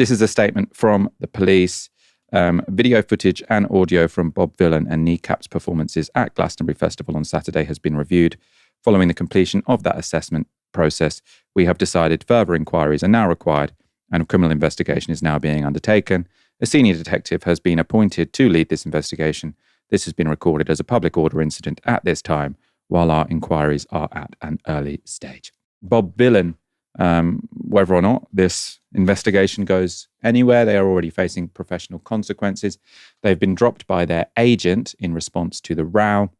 This is a statement from the police. Video footage and audio from Bob Vylan and Kneecap's performances at Glastonbury Festival on Saturday has been reviewed. Following the completion of that assessment process, we have decided further inquiries are now required and a criminal investigation is now being undertaken. A senior detective has been appointed to lead this investigation. This has been recorded as a public order incident at this time, while our inquiries are at an early stage. Bob Vylan, whether or not this investigation goes anywhere, they are already facing professional consequences. They've been dropped by their agent in response to the row.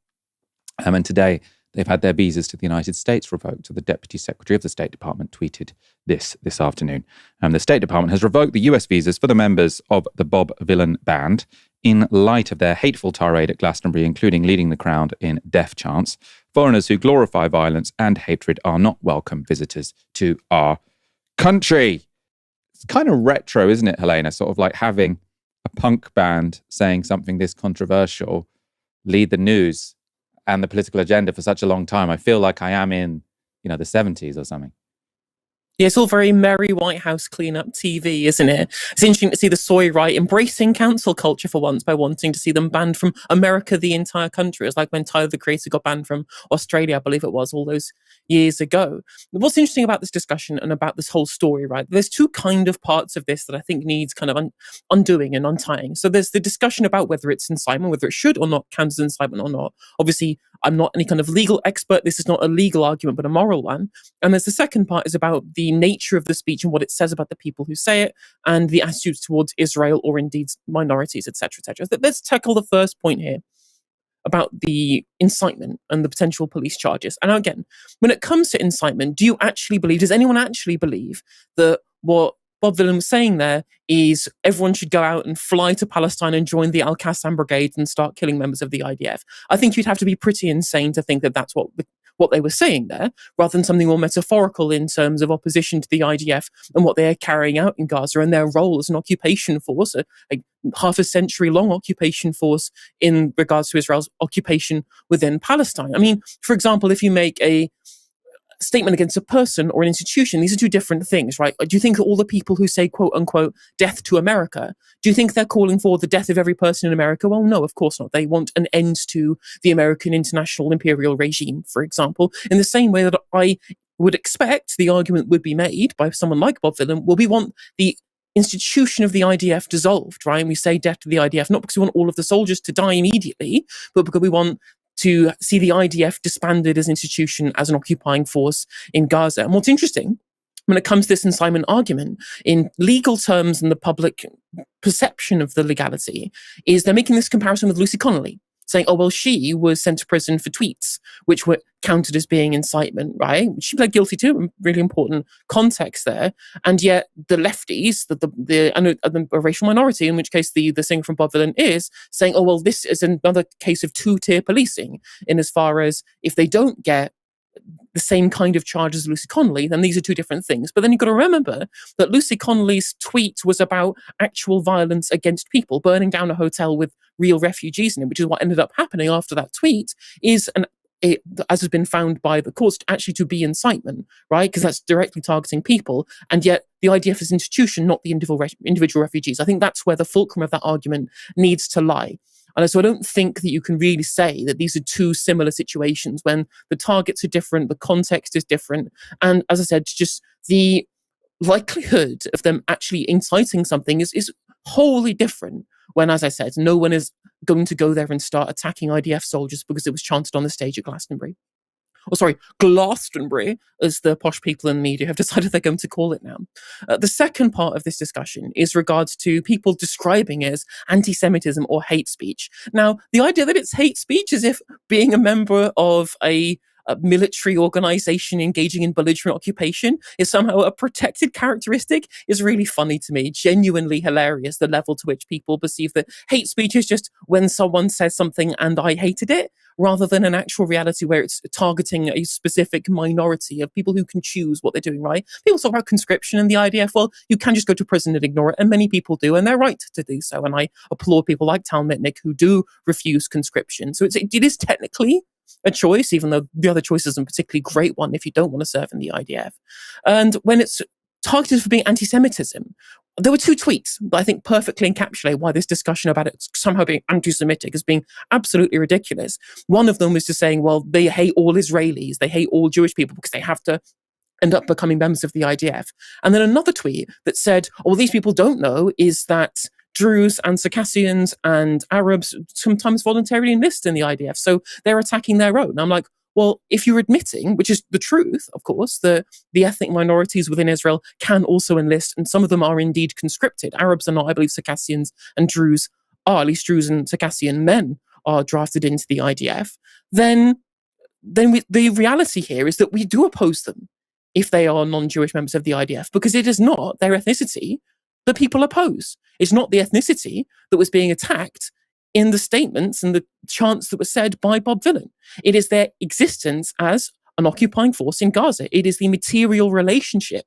And today, they've had their visas to the United States revoked. So the Deputy Secretary of the State Department tweeted this afternoon. The State Department has revoked the US visas for the members of the Bob Vylan Band in light of their hateful tirade at Glastonbury, including leading the crowd in death chants. Foreigners who glorify violence and hatred are not welcome visitors to our country. It's kind of retro, isn't it, Helena? Sort of like having a punk band saying something this controversial lead the news and the political agenda for such a long time. I feel like I am in, the 70s or something. Yeah, it's all very merry White House cleanup TV, isn't it? It's interesting to see the soy right embracing cancel culture for once by wanting to see them banned from America, the entire country. It's like when Tyler, the Creator, got banned from Australia, I believe it was, all those years ago. What's interesting about this discussion and about this whole story, right? There's two kind of parts of this that I think needs kind of undoing and untying. So there's the discussion about whether it's incitement, whether it should or not count as incitement or not. Obviously, I'm not any kind of legal expert. This is not a legal argument, but a moral one. And there's the second part is about the nature of the speech and what it says about the people who say it and the attitudes towards Israel or indeed minorities, etc., etc. Let's tackle the first point here about the incitement and the potential police charges. And again, when it comes to incitement, does anyone actually believe that what Bob Vylan was saying there is everyone should go out and fly to Palestine and join the Al-Qassam Brigade and start killing members of the IDF? I think you'd have to be pretty insane to think that that's what they were saying there, rather than something more metaphorical in terms of opposition to the IDF and what they are carrying out in Gaza and their role as an occupation force, a half a century long occupation force in regards to Israel's occupation within Palestine. I mean, for example, if you make a statement against a person or an institution, these are two different things, right? Do you think all the people who say, quote unquote, death to America, do you think they're calling for the death of every person in America? Well, no, of course not. They want an end to the American international imperial regime, for example, in the same way that I would expect the argument would be made by someone like Bob Vylan. Well, we want the institution of the IDF dissolved, right? And we say death to the IDF, not because we want all of the soldiers to die immediately, but because we want to see the IDF disbanded as an institution, as an occupying force in Gaza. And what's interesting, when it comes to this incitement argument, in legal terms and the public perception of the legality, is they're making this comparison with Lucy Connolly, saying, oh, well, she was sent to prison for tweets, which were counted as being incitement, right? She pled guilty too, really important context there. And yet the lefties, the racial minority, in which case the singer from Bob Vylan is, saying, oh, well, this is another case of two-tier policing, in as far as if they don't get the same kind of charge as Lucy Connolly, then these are two different things. But then you've got to remember that Lucy Connolly's tweet was about actual violence against people, burning down a hotel with real refugees in it, which is what ended up happening after that tweet, as has been found by the courts, actually to be incitement, right? Because that's directly targeting people. And yet the IDF is an institution, not the individual refugees. I think that's where the fulcrum of that argument needs to lie. And so I don't think that you can really say that these are two similar situations when the targets are different, the context is different. And as I said, just the likelihood of them actually inciting something is wholly different when, as I said, no one is going to go there and start attacking IDF soldiers because it was chanted on the stage at Glastonbury. Glastonbury, as the posh people in the media have decided they're going to call it now. The second part of this discussion is regards to people describing it as anti-Semitism or hate speech. Now, the idea that it's hate speech as if being a member of a military organization engaging in belligerent occupation is somehow a protected characteristic is really funny to me, genuinely hilarious, the level to which people perceive that hate speech is just when someone says something and I hated it, rather than an actual reality where it's targeting a specific minority of people who can choose what they're doing, right? People talk about conscription and the IDF. Well, you can just go to prison and ignore it, and many people do, and they're right to do so. And I applaud people like Tal Mitnick who do refuse conscription. So it is technically a choice, even though the other choice isn't a particularly great one if you don't want to serve in the IDF. And when it's targeted for being anti-Semitism, there were two tweets that I think perfectly encapsulate why this discussion about it somehow being anti-Semitic is being absolutely ridiculous. One of them was just saying, well, they hate all Israelis, they hate all Jewish people because they have to end up becoming members of the IDF. And then another tweet that said, oh, these people don't know is that Druze and Circassians and Arabs sometimes voluntarily enlist in the IDF, so they're attacking their own. I'm like, well, if you're admitting, which is the truth, of course, that the ethnic minorities within Israel can also enlist, and some of them are indeed conscripted. Arabs are not, I believe Circassians and Druze are, at least Druze and Circassian men are drafted into the IDF, then the reality here is that we do oppose them if they are non-Jewish members of the IDF, because it is not their ethnicity that people oppose. It's not the ethnicity that was being attacked in the statements and the chants that were said by Bob Vylan. It is their existence as an occupying force in Gaza. It is the material relationship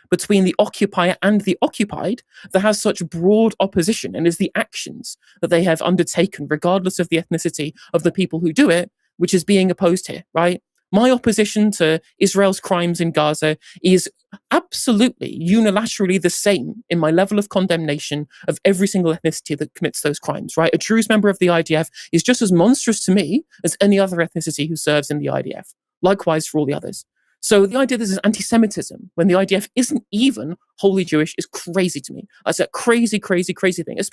between the occupier and the occupied that has such broad opposition, and is the actions that they have undertaken, regardless of the ethnicity of the people who do it, which is being opposed here, right? My opposition to Israel's crimes in Gaza is absolutely unilaterally the same in my level of condemnation of every single ethnicity that commits those crimes, right? A Druze member of the IDF is just as monstrous to me as any other ethnicity who serves in the IDF. Likewise for all the others. So the idea that this is anti-Semitism when the IDF isn't even wholly Jewish is crazy to me. That's a crazy, crazy, crazy thing. It's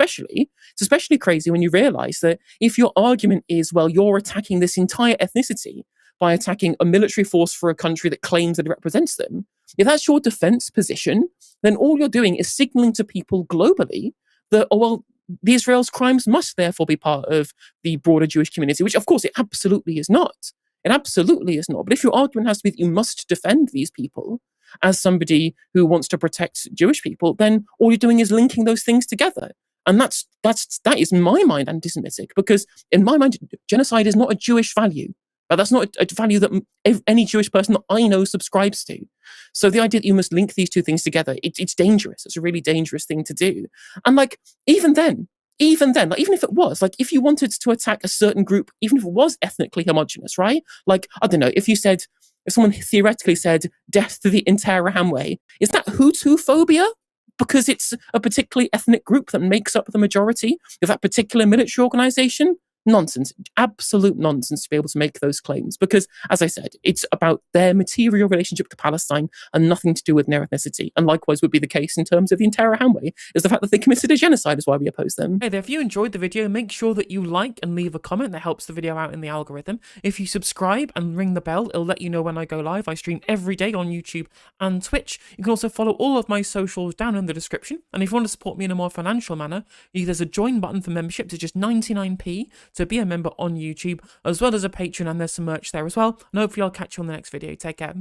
especially crazy when you realize that if your argument is, well, you're attacking this entire ethnicity by attacking a military force for a country that claims that it represents them, if that's your defense position, then all you're doing is signaling to people globally that, oh, well, the Israel's crimes must therefore be part of the broader Jewish community, which of course it absolutely is not. It absolutely is not. But if your argument has to be that you must defend these people as somebody who wants to protect Jewish people, then all you're doing is linking those things together. And that is, in my mind, anti-Semitic, because in my mind, genocide is not a Jewish value. That's not a value that any Jewish person that I know subscribes to. So the idea that you must link these two things together, it's dangerous. It's a really dangerous thing to do. And like, even then, like, even if it was, like, if you wanted to attack a certain group, even if it was ethnically homogenous, right? Like, I don't know, if someone theoretically said death to the Interahamwe, is that Hutu phobia? Because it's a particularly ethnic group that makes up the majority of that particular military organization? Nonsense, absolute nonsense to be able to make those claims, because, as I said, it's about their material relationship to Palestine and nothing to do with their ethnicity. And likewise would be the case in terms of the Interahamwe, is the fact that they committed a genocide is why we oppose them. Hey there, if you enjoyed the video, make sure that you like and leave a comment. That helps the video out in the algorithm. If you subscribe and ring the bell, it'll let you know when I go live. I stream every day on YouTube and Twitch. You can also follow all of my socials down in the description. And if you want to support me in a more financial manner, there's a join button for memberships. It's just 99p to be a member on YouTube, as well as a Patreon, and there's some merch there as well. And hopefully I'll catch you on the next video. Take care.